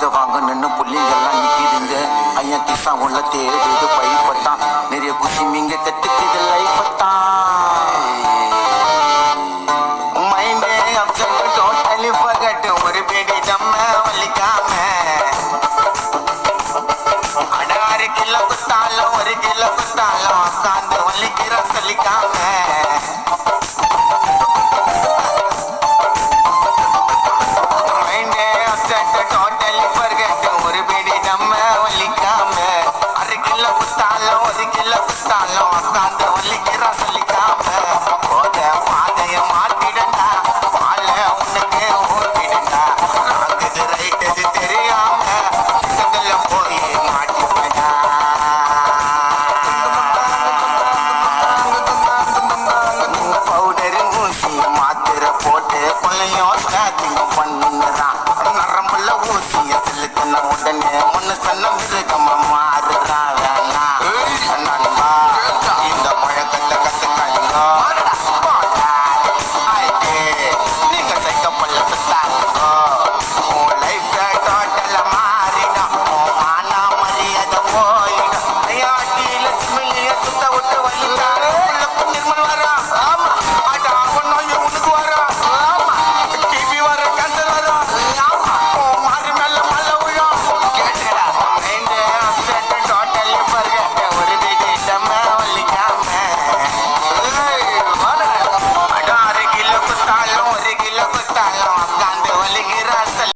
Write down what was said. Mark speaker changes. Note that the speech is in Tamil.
Speaker 1: அதை வாங்க நின்று புள்ளிங்கெல்லாம் நிற்கிதுங்க. ஐயன் கிசா உள்ள தேடுது பைப்பத்தான், நிறைய குசி மீங்க கத்துக்குது லைஃபத்தான். மைண்டே அப்செட் டோட்டலி ஃபர்கெட், ஒரு பேடி நம்ம வலிக்காம அட 6 கிலோ குத்தாலும் 1 கிலோ குத்தாலும் உட்காந்து வலிக்கிற சொல்லிக்காம. மைண்டே அப்செட் டோட்டலி ஃபர்கெட், ஒரு பேடி நம்ம வலிக்காம 6 கிலோ குத்தாலும் 1 கிலோ குத்தாலும் உட்காந்து வலிக்கிற சொல்லிக்காம. போத பாதைய மாத்திடண்டா, பால உனக்கு ஊத்திடண்டா, ராங்குது ரைட்டது தெரியாம இதுல போய் மாட்டிப்படா. பவுடரு ஊசி மாத்திரை போட்டு கொள்ளையும் ஸ்டார்டிங் பண்ணுறான்.